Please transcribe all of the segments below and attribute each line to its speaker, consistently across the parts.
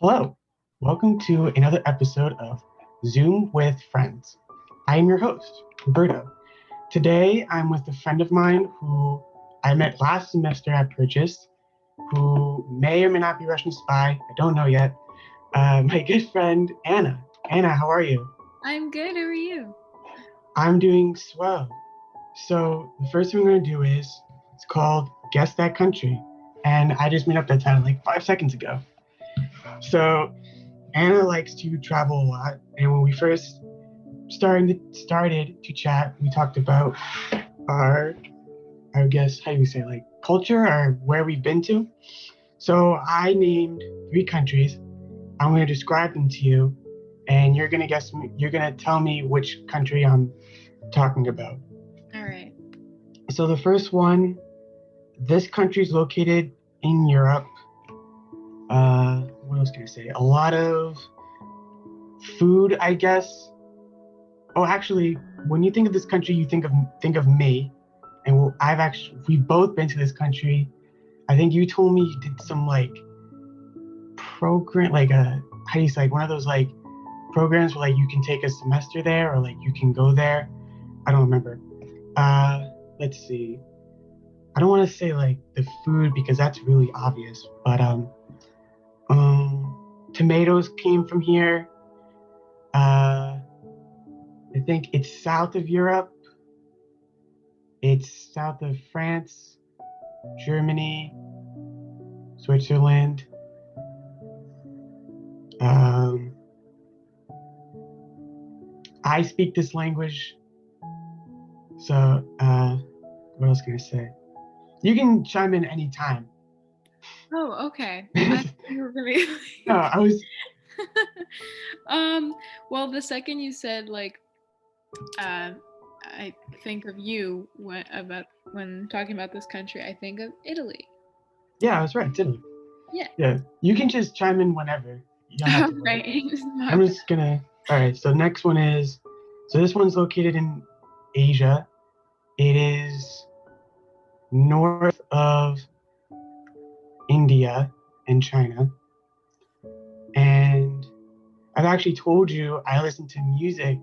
Speaker 1: Hello, welcome to another episode of Zoom with Friends. I am your host, Roberto. Today I'm with a friend of mine who I met last semester at Purchase, who may or may not be Russian spy. I don't know yet. My good friend Anna. Anna, how are you?
Speaker 2: I'm good. How are you?
Speaker 1: I'm doing swell. So the first thing we're gonna do is it's called Guess That Country, and I just made up that title like 5 seconds ago. So Anna likes to travel a lot, and when we first started to chat, we talked about our, I guess, how do you say, like culture or where we've been to. So I named three countries. I'm going to describe them to you, and you're going to guess. You're going to tell me which country I'm talking about.
Speaker 2: All right.
Speaker 1: So the first one, this country is located in Europe. What else can I say? A lot of food, I guess. Oh, actually, when you think of this country, you think of me, and we've both been to this country. I think you told me you did some like program, like a how do you say, like one of those like programs where like you can take a semester there or like you can go there. I don't remember. Let's see. I don't want to say like the food because that's really obvious, but tomatoes came from here. Uh, I think it's south of Europe. It's south of France, Germany, Switzerland. Um, I speak this language, so what else can I say? You can chime in anytime.
Speaker 2: Oh, okay. I
Speaker 1: No,
Speaker 2: thought you were gonna be
Speaker 1: I was.
Speaker 2: um. Well, the second you said uh, I think of you when talking about this country. I think of Italy.
Speaker 1: Yeah, I was right, didn't I?
Speaker 2: Yeah.
Speaker 1: Yeah, you can just chime in whenever. You don't have to worry.
Speaker 2: Right. My
Speaker 1: I'm
Speaker 2: bad.
Speaker 1: just gonna. All right. So next one is. So this one's located in Asia. It is north of India and China. And I've actually told you I listen to music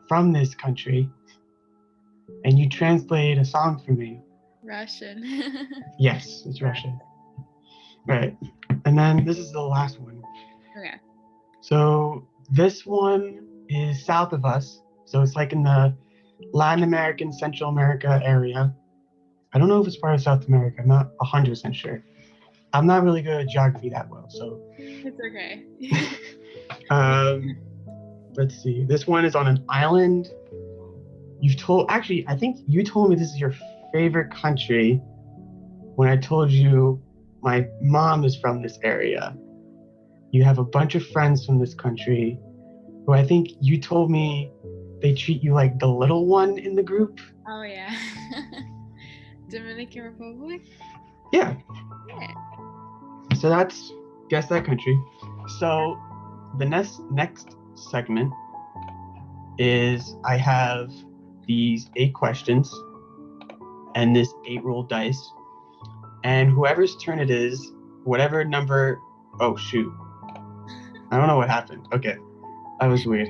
Speaker 1: from this country, and you translated a song for me.
Speaker 2: Russian.
Speaker 1: Yes, it's Russian. Right. And then this is the last one.
Speaker 2: Okay.
Speaker 1: So this one is south of us. So it's like in the Latin American, Central America area. I don't know if it's part of South America. I'm not 100% sure. I'm not really good at geography that well. So
Speaker 2: It's okay.
Speaker 1: um, let's see. This one is on an island. Actually, I think you told me this is your favorite country when I told you my mom is from this area. You have a bunch of friends from this country who I think you told me they treat you like the little one in the group.
Speaker 2: Oh yeah. Dominican Republic.
Speaker 1: Yeah.
Speaker 2: Yeah.
Speaker 1: So that's guess that country. So the next segment is I have these 8 questions and this 8 roll dice, and whoever's turn it is, whatever number. Oh shoot! I don't know what happened. Okay, that was weird.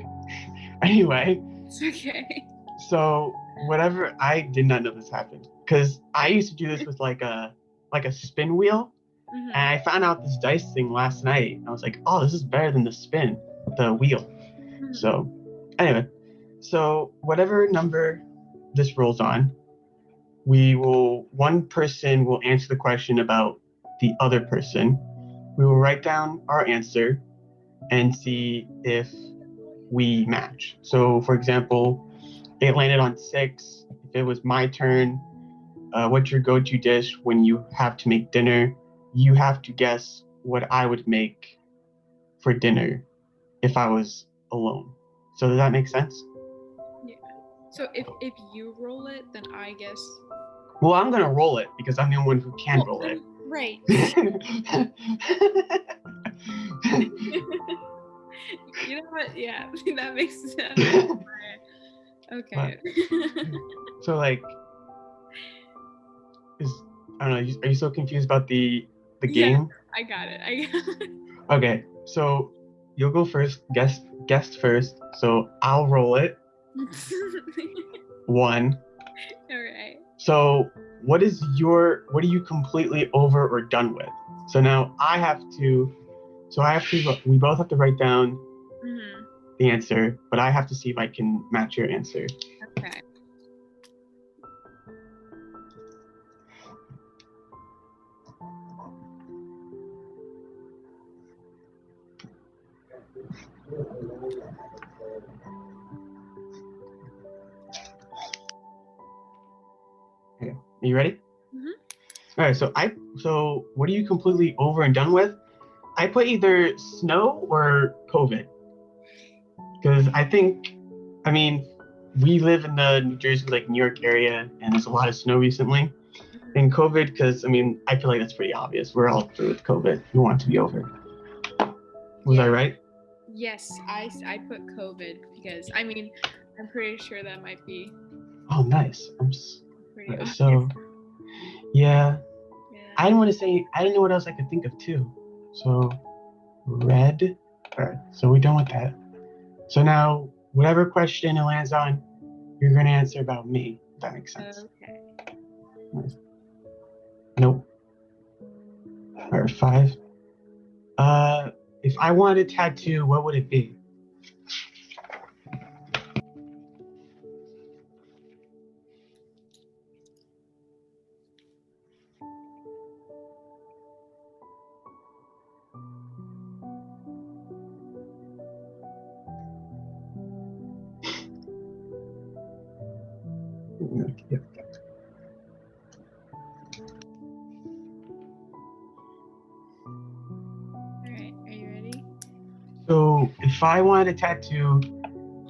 Speaker 1: Anyway,
Speaker 2: It's okay.
Speaker 1: so whatever, I did not know this happened because I used to do this with like a spin wheel, and
Speaker 2: Mhm.
Speaker 1: I found out this dice thing last night. I was like, oh, this is better than the wheel.
Speaker 2: Mhm.
Speaker 1: So anyway, so whatever number this rolls on, one person will answer the question about the other person. We will write down our answer and see if we match. So, for example, it landed on 6. If it was my turn, what's your go to dish when you have to make dinner? You have to guess what I would make for dinner if I was alone. So, does that make sense?
Speaker 2: Yeah. So if you roll it, then I guess.
Speaker 1: Well, I'm going to roll it because I'm the only one who can
Speaker 2: Well,
Speaker 1: roll it.
Speaker 2: right. You know what? Yeah, that makes sense.
Speaker 1: But
Speaker 2: Okay.
Speaker 1: so like is I don't know. Are you so confused about the
Speaker 2: Yeah,
Speaker 1: game?
Speaker 2: I got it. I got it.
Speaker 1: Okay. So you'll go first. Guest first. So I'll roll it. One.
Speaker 2: All right.
Speaker 1: So what are you completely over or done with? So now I have to. We both have to write down
Speaker 2: Mm-hmm.
Speaker 1: the answer, but I have to see if I can match your answer.
Speaker 2: Okay.
Speaker 1: Okay. Are you ready?
Speaker 2: Mm-hmm.
Speaker 1: All right. So what are you completely over and done with? I put either snow or COVID because I mean, we live in the New Jersey, like New York area, and there's a lot of snow recently. And COVID, because I mean, I feel like that's pretty obvious. We're all through with COVID. We want it to be over. Was I right?
Speaker 2: Yes, I put COVID because I mean I'm pretty sure that might be
Speaker 1: Oh, nice.
Speaker 2: pretty obvious.
Speaker 1: So yeah,
Speaker 2: Yeah.
Speaker 1: I didn't want to say. I didn't know what else I could think of too. So red. All right. So we're done with that. So now, whatever question it lands on, you're gonna answer about me. If that makes sense.
Speaker 2: Okay.
Speaker 1: Nice. Nope. All right, 5. If I wanted a tattoo, what would it be? Yep.
Speaker 2: All right. Are you ready?
Speaker 1: So if I wanted a tattoo,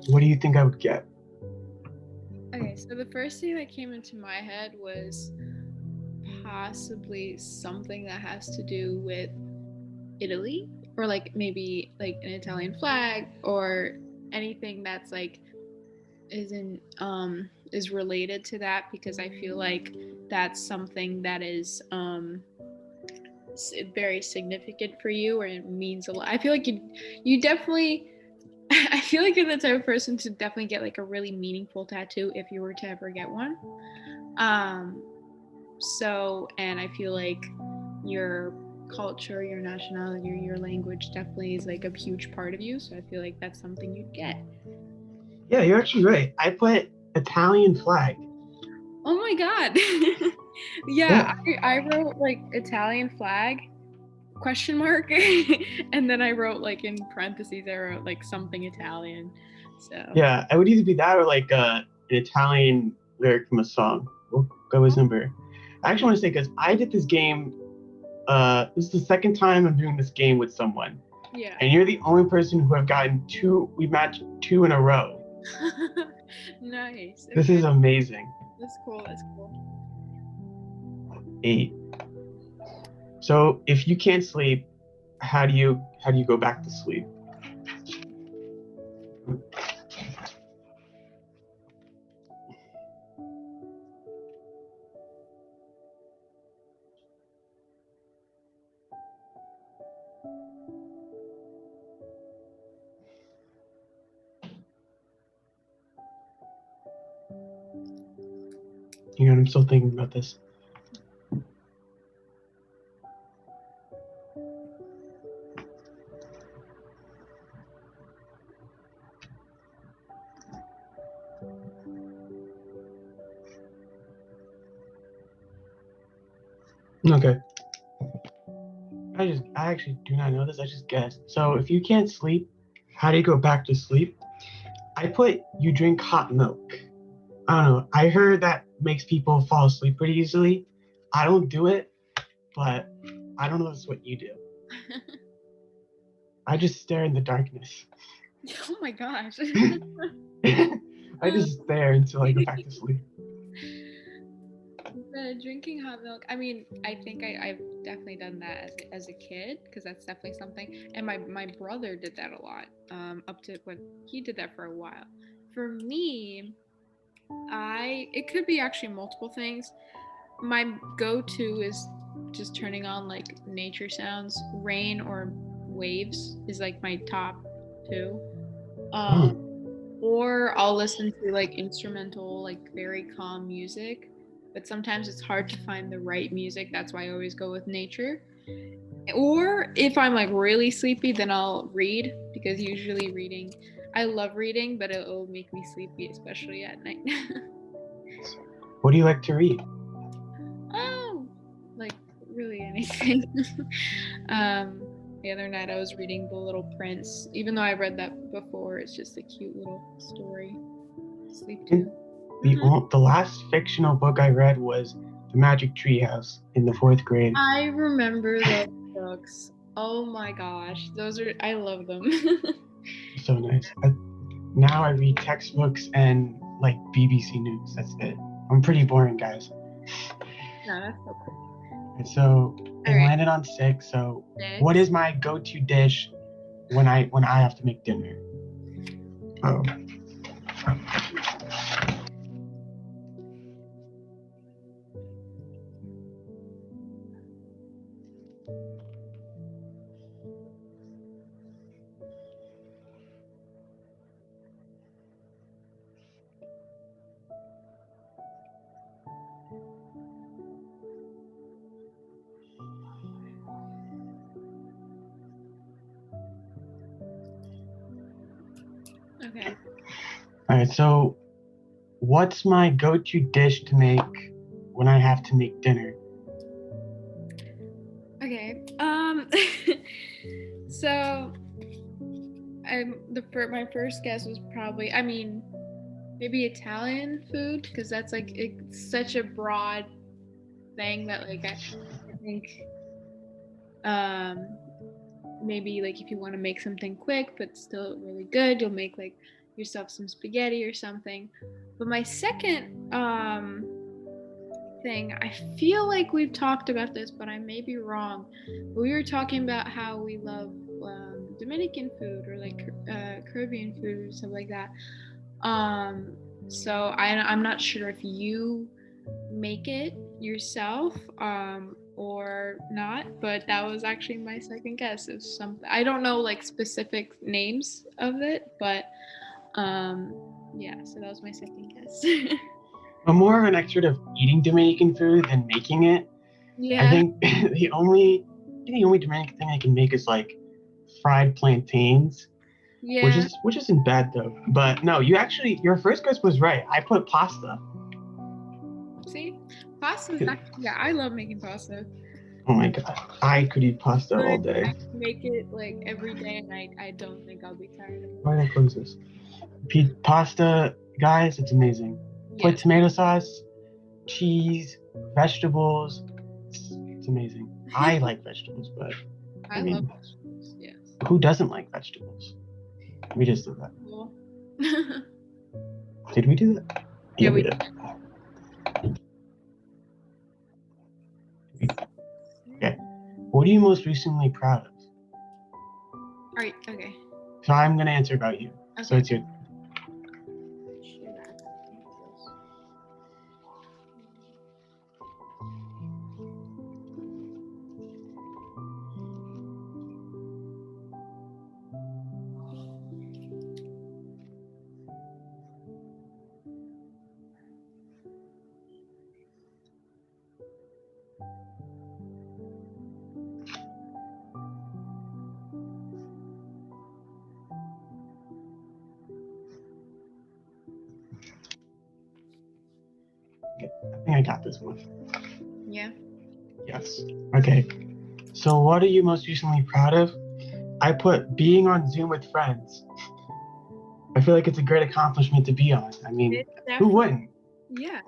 Speaker 1: what do you think I would get?
Speaker 2: Okay, so the first thing that came into my head was possibly something that has to do with Italy or like maybe like an Italian flag or anything that's like is related to that because I feel like that's something that is very significant for you or it means a lot. I feel like you definitely I feel like you're the type of person to definitely get like a really meaningful tattoo if you were to ever get one. Um, and I feel like your culture, your nationality, your language definitely is like a huge part of you. So I feel like that's something you'd get.
Speaker 1: Yeah, you're actually right. I put Italian flag.
Speaker 2: Oh my god. Yeah, I wrote like Italian flag question mark and then I wrote like in parentheses I wrote like something Italian. So
Speaker 1: Yeah, I would either be that or like an Italian lyric from a song. What was number? I actually want to say because I did this game. This is the second time I'm doing this game with someone.
Speaker 2: yeah.
Speaker 1: And you're the only person who have gotten 2. We matched 2 in a row.
Speaker 2: Nice.
Speaker 1: This is amazing.
Speaker 2: That's cool.
Speaker 1: 8. So if you can't sleep, how do you go back to sleep? You know, I'm still thinking about this. Okay. I actually do not know this. I just guessed. So if you can't sleep, how do you go back to sleep? I put you drink hot milk. I don't know. I heard that makes people fall asleep pretty easily. I don't do it, but I don't know if it's what you do. I just stare in the darkness.
Speaker 2: Oh my gosh.
Speaker 1: I just stare until I go back to sleep.
Speaker 2: Drinking hot milk. I mean, I think I've definitely done that as a kid because that's definitely something. And my brother did that a lot. Up to when he did that for a while. For me, it could be actually multiple things. My go-to is just turning on like nature sounds, rain or waves is like my top two.
Speaker 1: Hmm.
Speaker 2: Or I'll listen to like instrumental, like very calm music. But sometimes it's hard to find the right music. That's why I always go with nature. Or if I'm like really sleepy, then I'll read because usually reading, I love reading, but it'll make me sleepy, especially at night.
Speaker 1: What do you like to read?
Speaker 2: Oh, like really anything. The other night I was reading The Little Prince. Even though I read that before, it's just a cute little story. Sleep to.
Speaker 1: The last fictional book I read was The Magic Treehouse in the 4th grade.
Speaker 2: I remember those books. Oh my gosh, I love them.
Speaker 1: So nice. Now I read textbooks and like BBC News. That's it. I'm pretty boring, guys.
Speaker 2: No, that's so cool.
Speaker 1: And so it
Speaker 2: All right.
Speaker 1: landed on 6. So
Speaker 2: Next.
Speaker 1: what is my go-to dish when I have to make dinner? Oh.
Speaker 2: Okay.
Speaker 1: All right. So what's my go-to dish to make when I have to make dinner?
Speaker 2: Okay. So my first guess was probably, I mean, maybe Italian food because that's like it's such a broad thing that like I think maybe like if you want to make something quick but still really good, you'll make like yourself some spaghetti or something. But my second thing, I feel like we've talked about this, but I may be wrong. But we were talking about how we love Dominican food or like Caribbean food or stuff like that. So I'm not sure if you make it yourself or not, but that was actually my second guess. Is something I don't know like specific names of it, but yeah. So that was my second guess.
Speaker 1: I'm more of an expert of eating Dominican food than making it.
Speaker 2: Yeah.
Speaker 1: I think the only Dominican thing I can make is like fried plantains,
Speaker 2: Yeah.
Speaker 1: which isn't bad though. But no, your first guess was right. I put pasta.
Speaker 2: See, pasta. Yeah, I love making pasta.
Speaker 1: Oh my god, I could eat pasta all day.
Speaker 2: I make it like every day, and I don't think I'll be tired of it.
Speaker 1: Why did I close this? Pasta, guys, it's amazing. Put
Speaker 2: Yes.
Speaker 1: tomato sauce, cheese, vegetables. It's amazing. I like vegetables, but
Speaker 2: I love vegetables. Yes.
Speaker 1: who doesn't like vegetables? We just did that.
Speaker 2: Cool.
Speaker 1: Did we do that?
Speaker 2: Yeah, we did.
Speaker 1: Okay. What are you most recently proud of?
Speaker 2: All right. Okay.
Speaker 1: So I'm gonna answer about you.
Speaker 2: Okay.
Speaker 1: So it's your. I think I got this one.
Speaker 2: Yeah.
Speaker 1: Yes. Okay. So what are you most recently proud of? I put being on Zoom with friends. I feel like it's a great accomplishment to be on. I mean, who wouldn't?
Speaker 2: Yeah.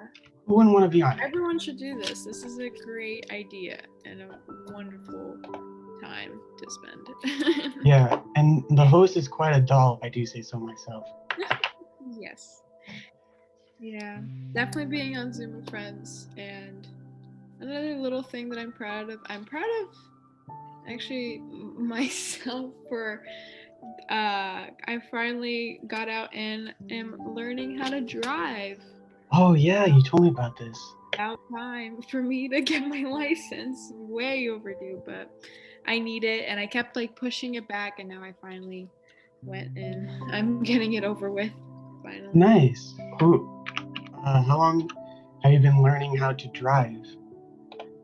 Speaker 1: Who wouldn't want to be on it?
Speaker 2: Everyone should do this. This is a great idea and a wonderful time to spend.
Speaker 1: Yeah, and the host is quite a doll, if I do say so myself.
Speaker 2: Yes. Yeah, definitely being on Zoom with friends. And another little thing that I'm proud of actually myself for I finally got out and am learning how to drive.
Speaker 1: Oh yeah, you told me about this.
Speaker 2: About time for me to get my license. Way overdue, but I need it, and I kept like pushing it back, and now I finally went and I'm getting it over with finally.
Speaker 1: Nice. Cool. How long have you been learning how to drive?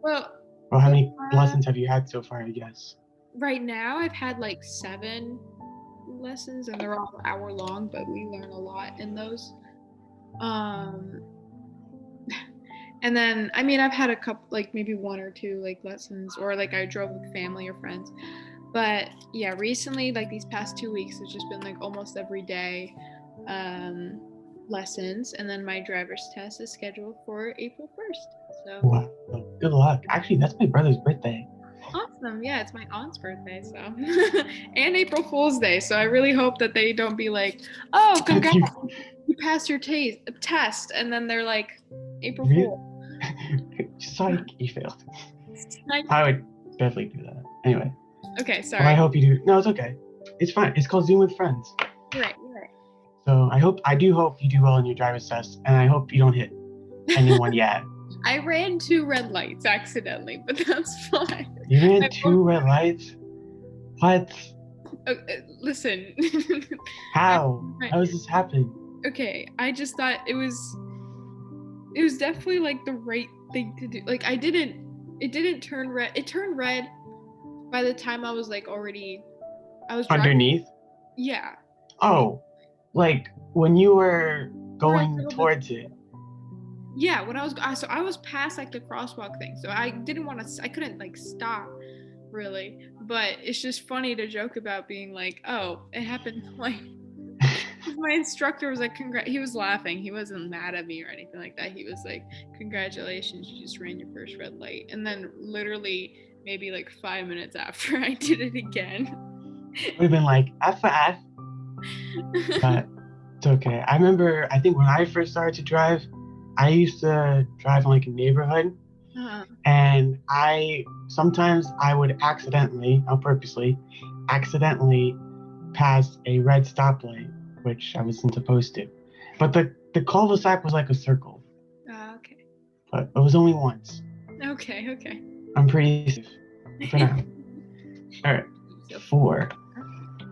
Speaker 2: Well,
Speaker 1: Or how many
Speaker 2: uh,
Speaker 1: lessons have you had so far, I guess?
Speaker 2: right now I've had like 7 lessons, and they're all hour long, but we learn a lot in those. Um, and then I mean I've had a couple, like maybe 1 or 2 like lessons, or like I drove with family or friends. But yeah, recently, like these past 2 weeks, it's just been like almost every day um, lessons, and then my driver's test is scheduled for April 1st. So
Speaker 1: Wow. Good luck. Actually, that's my brother's birthday.
Speaker 2: awesome! Yeah, it's my aunt's birthday, so and April Fool's Day. So I really hope that they don't be like, "Oh, congrats,
Speaker 1: You
Speaker 2: you passed your test," and then they're like, "April
Speaker 1: really?
Speaker 2: Fool."
Speaker 1: Psych, you failed.
Speaker 2: Like,
Speaker 1: I would definitely do that. Anyway,
Speaker 2: okay,
Speaker 1: well, I
Speaker 2: sorry.
Speaker 1: hope you do. No, it's okay. It's fine. It's called Zoom with Friends.
Speaker 2: You're right. You're right.
Speaker 1: So I do hope you do well in your driver's test, and I hope you don't hit anyone yet.
Speaker 2: I ran 2 red lights accidentally, but that's fine.
Speaker 1: You ran
Speaker 2: I
Speaker 1: 2 red lights? What?
Speaker 2: Listen.
Speaker 1: How? How does this happen?
Speaker 2: Okay, I just thought it was definitely like the right thing to do. Like it didn't turn red. It turned red by the time I was like already I was driving.
Speaker 1: Underneath?
Speaker 2: Yeah.
Speaker 1: Oh, like when you were
Speaker 2: Or a
Speaker 1: going
Speaker 2: little bit.
Speaker 1: towards it.
Speaker 2: Yeah, when I was past like the crosswalk thing. So I couldn't like stop really. But it's just funny to joke about being like, "Oh, it happened like my instructor was like, he was laughing. He wasn't mad at me or anything like that. He was like, congratulations, you just ran your first red light. And then literally maybe like 5 minutes after I did it again.
Speaker 1: Would have been like F for F, but it's okay. I remember, I think when I first started to drive, I used to drive in like a neighborhood, and sometimes I would accidentally, not purposely, accidentally pass a red stoplight, which I wasn't supposed to. But the cul-de-sac was like a circle,
Speaker 2: Okay.
Speaker 1: but it was only once.
Speaker 2: Okay.
Speaker 1: I'm pretty safe for now. All right, 4.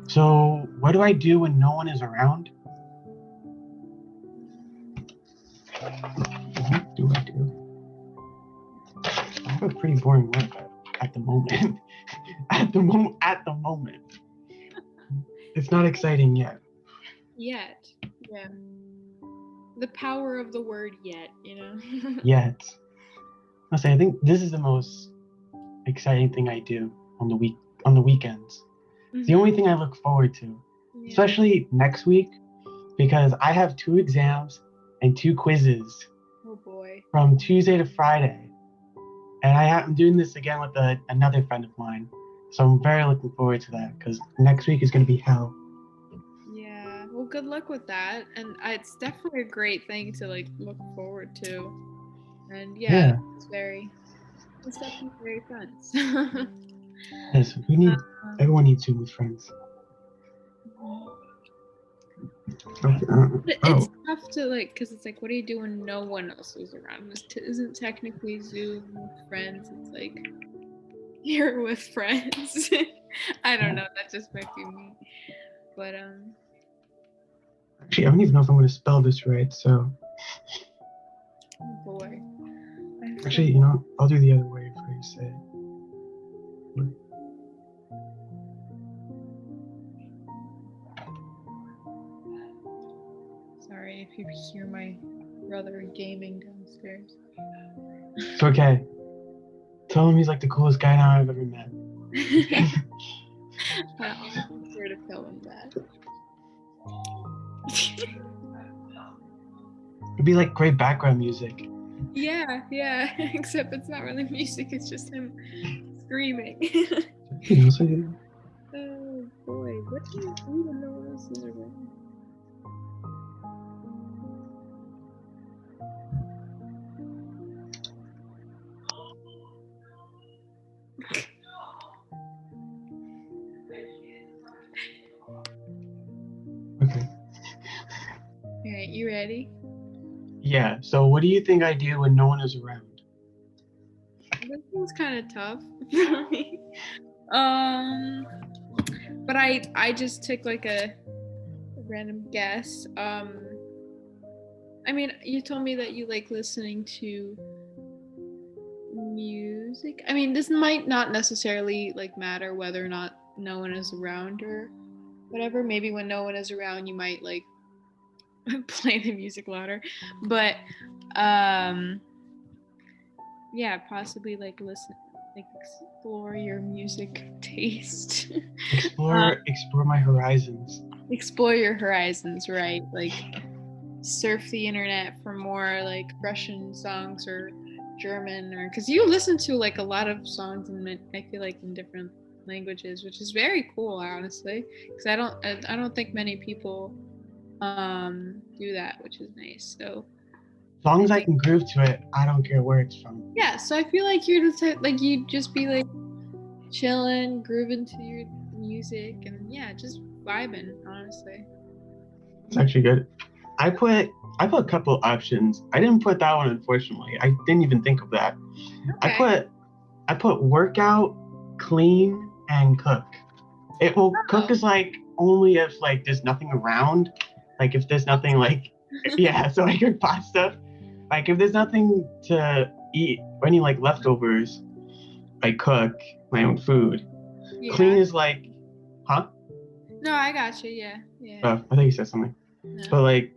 Speaker 1: So what do I do when no one is around? What do I do? I have a pretty boring life at the moment. At the moment. It's not exciting yet.
Speaker 2: Yet. Yeah. The power of the word yet, you know?
Speaker 1: Yet. I'll say I think this is the most exciting thing I do on the weekends. It's the only thing I look forward to.
Speaker 2: Yeah.
Speaker 1: Especially next week, because I have 2 exams and 2 quizzes.
Speaker 2: Oh boy.
Speaker 1: From Tuesday to Friday. And I'm doing this again with another friend of mine. So I'm very looking forward to that, because next week is going to be hell.
Speaker 2: Yeah. Well, good luck with that. And it's definitely a great thing to like look forward to. And yeah. It's definitely very fun.
Speaker 1: Yes, everyone needs Zoom with Friends.
Speaker 2: It's tough to like, because it's like, what do you do when no one else is around? Isn't technically Zoom with friends. It's like you're with friends. I don't know. That just might be me. But
Speaker 1: actually, I don't even know if I'm going to spell this right. So.
Speaker 2: Oh boy.
Speaker 1: Actually, you know, I'll do the other way if I say it.
Speaker 2: Sorry if you hear my brother gaming downstairs.
Speaker 1: It's okay. Tell him he's like the coolest guy now I've ever met.
Speaker 2: I'll be sure to tell him that.
Speaker 1: It'd be like great background music.
Speaker 2: Yeah. Except it's not really music, it's just him screaming. Oh boy, what do you do when no one else is around?
Speaker 1: Okay.
Speaker 2: Alright, you ready?
Speaker 1: Yeah, so what do you think I do when no one is around?
Speaker 2: This one's kind of tough for me. Um, but I just took like a random guess. I mean, you told me that you like listening to music. I mean, this might not necessarily like matter whether or not no one is around or whatever. Maybe when no one is around, you might like play the music louder. But um yeah, possibly like listen, like explore your music taste.
Speaker 1: Explore my horizons.
Speaker 2: Explore your horizons, right? Like surf the internet for more like Russian songs or German, or because you listen to like a lot of songs and I feel like in different languages, which is very cool, honestly. Because I don't think many people do that, which is nice. So
Speaker 1: As long
Speaker 2: I
Speaker 1: as I
Speaker 2: think
Speaker 1: can groove to it, I don't care where it's from.
Speaker 2: yeah. So I feel like you're the type like you'd just be like chilling, grooving to your music, and yeah, just vibing. Honestly.
Speaker 1: It's actually good. I put a couple options. I didn't put that one, unfortunately. I didn't even think of that.
Speaker 2: Okay.
Speaker 1: I put workout, clean, and cook. It will cook is like only if like there's nothing around. Like if there's nothing like yeah, so I cook pasta. Like if there's nothing to eat or any like leftovers, I cook my own food. Clean
Speaker 2: Yeah.
Speaker 1: is like, huh?
Speaker 2: No, I got you. Yeah. Yeah.
Speaker 1: Oh, I thought you said something.
Speaker 2: No.
Speaker 1: But like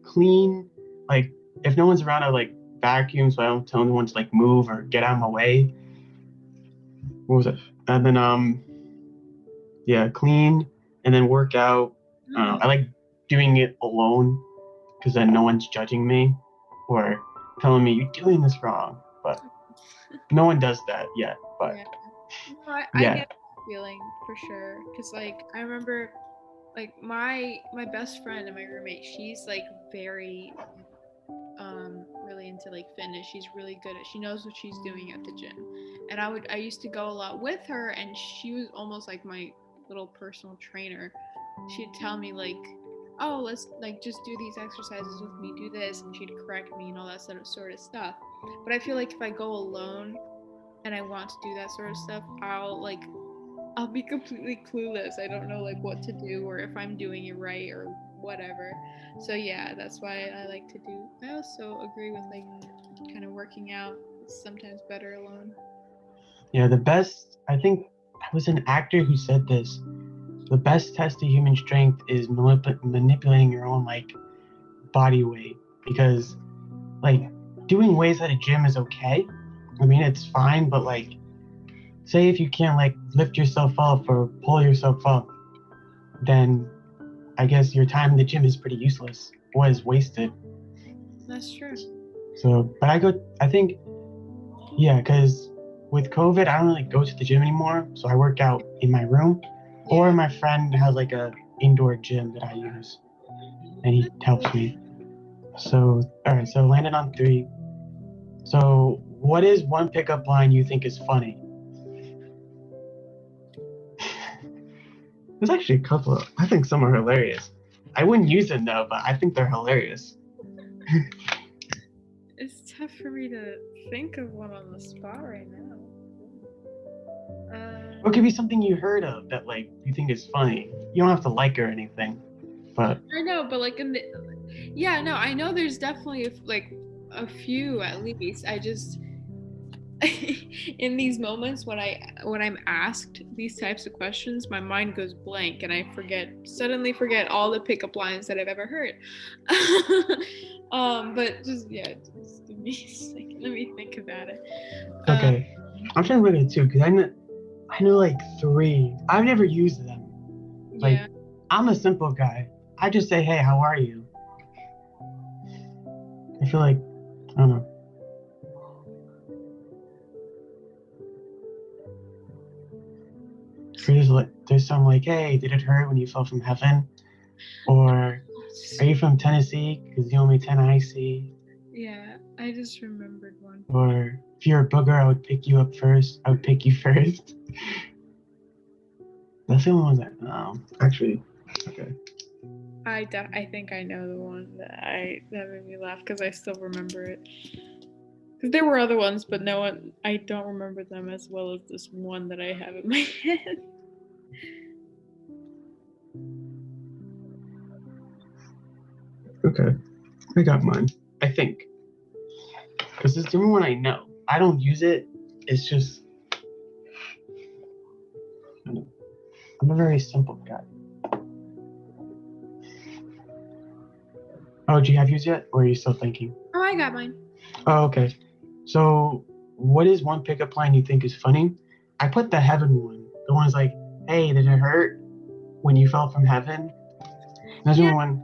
Speaker 1: clean, like if no one's around, I like vacuum so I don't tell anyone to like move or get out of my way. What was it? And then yeah, clean and then work out. I like doing it alone because then no one's judging me or telling me you're doing this wrong. But no one does that yet. But
Speaker 2: Yeah. No, I
Speaker 1: yeah,
Speaker 2: get that feeling for sure. Cause like I remember like my best friend and my roommate, she's like very really into like fitness. She's really good at she knows what she's doing at the gym. And I used to go a lot with her and she was almost like my little personal trainer. She'd tell me like, oh, let's like just do these exercises with me, do this, and she'd correct me and all that sort of stuff. But I feel like if I go alone and I want to do that sort of stuff, I'll be completely clueless. I don't know like what to do or if I'm doing it right or whatever. So yeah, that's why I like to do. I also agree with like kind of working out. It's sometimes better alone.
Speaker 1: yeah. The best, I think, I was an actor who said this. The best test of human strength is manipulating your own like body weight because like doing weights at a gym is okay. I mean, it's fine, but like, say if you can't like lift yourself up or pull yourself up, then I guess your time in the gym is pretty useless or is wasted.
Speaker 2: That's true.
Speaker 1: So, but I think, yeah, because with COVID, I don't really go to the gym anymore. So I work out in my room, or
Speaker 2: Yeah.
Speaker 1: my friend has like a indoor gym that I use, and he helps me. So, all right, so landed on 3. So, what is one pickup line you think is funny? There's actually a couple. I think some are hilarious. I wouldn't use them though, but I think they're hilarious.
Speaker 2: It's tough for me to think of one on the spot right now.
Speaker 1: Or it could be something you heard of that like you think is funny. You don't have to like it or anything, but
Speaker 2: I know, but like yeah, no, I know there's definitely like a few at least. I just in these moments when I'm asked these types of questions, my mind goes blank and I suddenly forget all the pickup lines that I've ever heard. But just yeah, just give me a second. Let me think about it.
Speaker 1: okay. I'm trying to look at it too because I know like 3. I've never used them. Like
Speaker 2: Yeah.
Speaker 1: I'm a simple guy. I just say, hey, how are you? I feel like I don't know. There's some like, hey, did it hurt when you fell from heaven? Or are you from Tennessee? Because the only 10 I see.
Speaker 2: Yeah, I just remembered one.
Speaker 1: Or if you're a booger, I would pick you up first. I would pick you first. That's the only ones that actually. Okay.
Speaker 2: I think I know the one that made me laugh because I still remember it. Because there were other ones, but no one, I don't remember them as well as this one that I have in my head.
Speaker 1: Okay, I got mine. I think because it's the only one I know. I don't use it. It's just I'm a very simple guy. Oh, do you have yours yet, or are you still thinking?
Speaker 2: Oh, I got mine.
Speaker 1: Oh, okay. So, what is one pickup line you think is funny? I put the heaven one. The one's like, "Hey, did it hurt when you fell from heaven?" There's
Speaker 2: Yeah.
Speaker 1: one.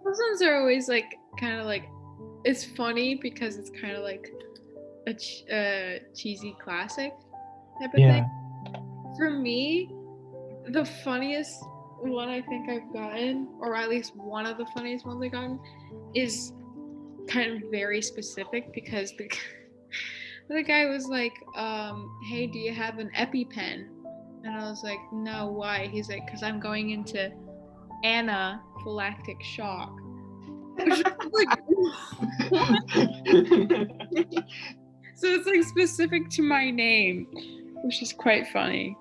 Speaker 2: Those ones are always like kind of like, it's funny because it's kind of like a cheesy classic type of
Speaker 1: Yeah.
Speaker 2: thing. For me, the funniest one I think I've gotten, or at least one of the funniest ones I've gotten, is kind of very specific because the guy was like, hey, do you have an EpiPen? And I was like, no, why? He's like, because I'm going into anaphylactic shock. Like, so it's like specific to my name, which is quite funny.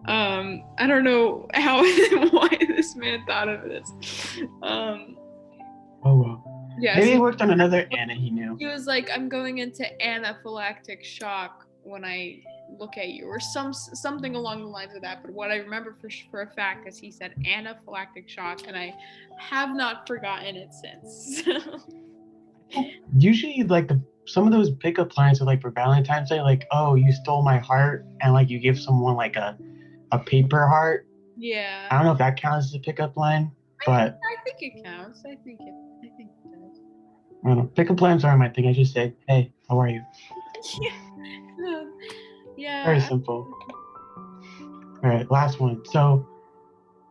Speaker 2: I don't know how why this man thought of this.
Speaker 1: Oh well.
Speaker 2: Yeah,
Speaker 1: Maybe
Speaker 2: so
Speaker 1: he worked on another Anna he knew.
Speaker 2: he was like, I'm going into anaphylactic shock when I look at you, or something along the lines of that. But what I remember for a fact is he said anaphylactic shock, and I have not forgotten it since.
Speaker 1: Usually, like some of those pickup lines are like for Valentine's Day, like, "Oh, you stole my heart," and like you give someone like a paper heart.
Speaker 2: Yeah.
Speaker 1: I don't know if that counts as a pickup line, but
Speaker 2: I think it counts. I think it does.
Speaker 1: I don't know. Pickup lines aren't my thing. I just say, "Hey, how are you?"
Speaker 2: Yeah.
Speaker 1: Very simple. All right, last one. So,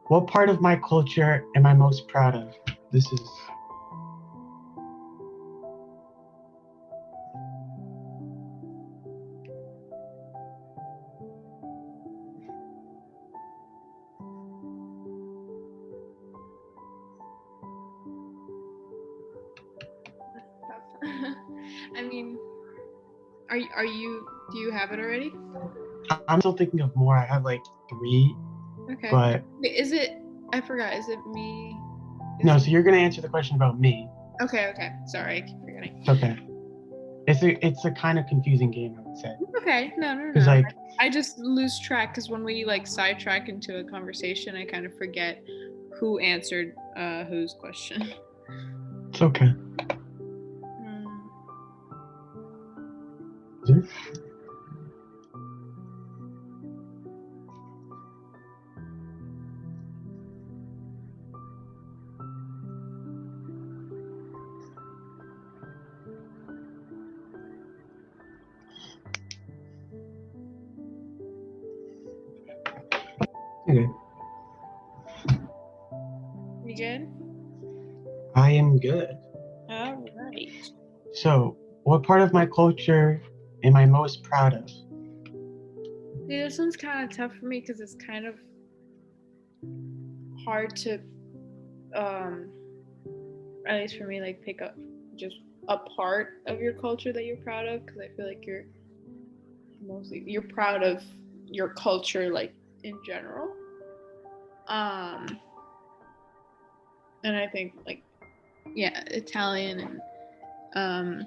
Speaker 1: what part of my culture am I most proud of? This is.
Speaker 2: I mean, are you? Do you have it already?
Speaker 1: I'm still thinking of more. I have like 3,
Speaker 2: Okay.
Speaker 1: but
Speaker 2: Wait, is it? I forgot. Is it me?
Speaker 1: no. So you're gonna answer the question about me.
Speaker 2: Okay. Sorry, I keep forgetting.
Speaker 1: It's okay. It's a kind of confusing game, I would say.
Speaker 2: Okay. No.
Speaker 1: Because like
Speaker 2: I just lose track because when we like sidetrack into a conversation, I kind of forget who answered whose question.
Speaker 1: it's okay. Okay.
Speaker 2: You good?
Speaker 1: I am good.
Speaker 2: All right.
Speaker 1: So, what part of my culture am I most proud of?
Speaker 2: Yeah, this one's kind of tough for me because it's kind of hard to, at least for me, like pick up just a part of your culture that you're proud of, because I feel like you're proud of your culture, like in general. And I think like, yeah, Italian and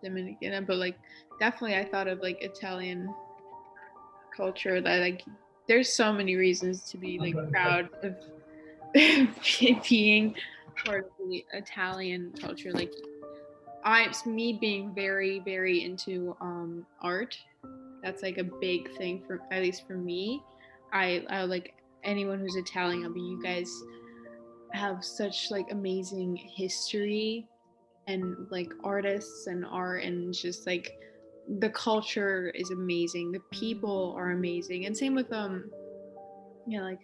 Speaker 2: Dominican, but like definitely I thought of like Italian culture, that like there's so many reasons to be like proud of being part of the Italian culture. Like me being very, very into art. That's like a big thing for, at least for me. I like anyone who's Italian. I mean, you guys have such like amazing history and like artists and art, and just like the culture is amazing. The people are amazing, and same with like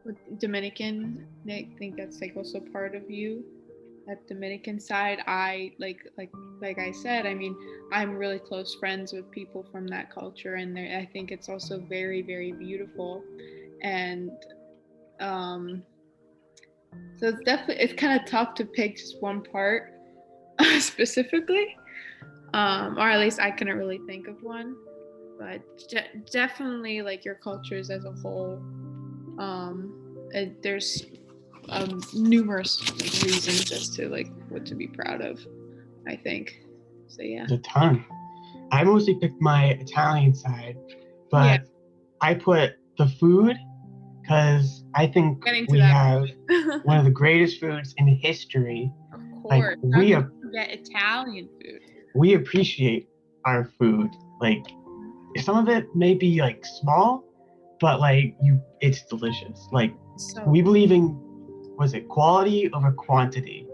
Speaker 2: with Dominican. I think that's like also part of you. That Dominican side, I like I said, I mean, I'm really close friends with people from that culture, and I think it's also very, very beautiful. And so it's kind of tough to pick just one part specifically. Or at least I couldn't really think of one. But definitely, like your cultures as a whole, there's numerous reasons as to like what to be proud of, I think. So yeah.
Speaker 1: There's a ton. I mostly picked my Italian side, but
Speaker 2: Yeah.
Speaker 1: I put the food because I think
Speaker 2: Getting to
Speaker 1: we
Speaker 2: that
Speaker 1: have
Speaker 2: point.
Speaker 1: one of the greatest foods in history.
Speaker 2: Of
Speaker 1: Like
Speaker 2: course. How could you forget Italian food?
Speaker 1: we appreciate our food. Like some of it may be like small, but like it's delicious. Like
Speaker 2: So
Speaker 1: we believe in, was it quality over quantity?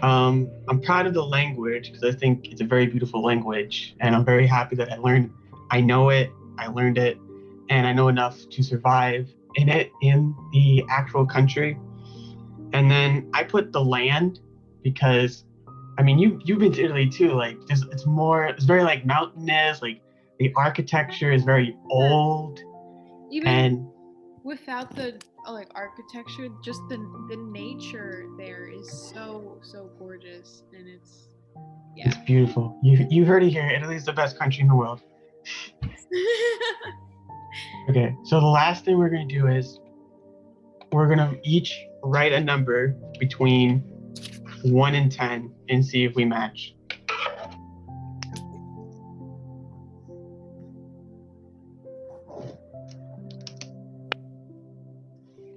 Speaker 1: I'm proud of the language because I think it's a very beautiful language, and I'm very happy that I know it, I learned it, and I know enough to survive in it in the actual country. And then I put the land because, I mean, you've been to Italy too. Like, it's very like mountainous. Like the architecture is very old,
Speaker 2: even
Speaker 1: and
Speaker 2: without the like architecture, just the nature there is so gorgeous, and it's
Speaker 1: it's beautiful. You heard it here. Italy's the best country in the world. Okay, so the last thing we're gonna do is we're gonna each write a number between 1 and 10 and see if we match.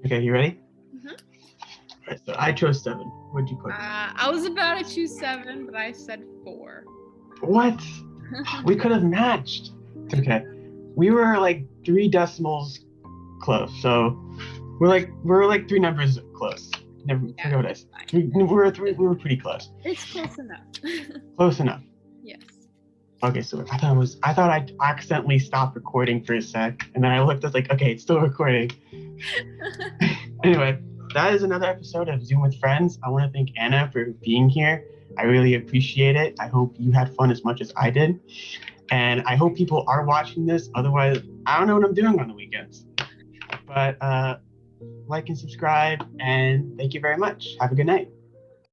Speaker 1: Okay, you ready?
Speaker 2: Mhm.
Speaker 1: All right, so I chose 7. What'd you put?
Speaker 2: I was about to choose 7, but I said 4.
Speaker 1: What? We could have matched. Okay, we were like 3 decimals close, so we're like 3 numbers close. Never forget what I said. We were pretty close.
Speaker 2: It's close enough.
Speaker 1: Close enough.
Speaker 2: Yes.
Speaker 1: Okay, so I thought I accidentally stopped recording for a sec, and then I looked. I was like, okay, it's still recording. Anyway, that is another episode of Zoom with Friends. I want to thank Anna for being here. I really appreciate it. I hope you had fun as much as I did, and I hope people are watching this. Otherwise, I don't know what I'm doing on the weekends. But like and subscribe, and thank you very much. Have a good night.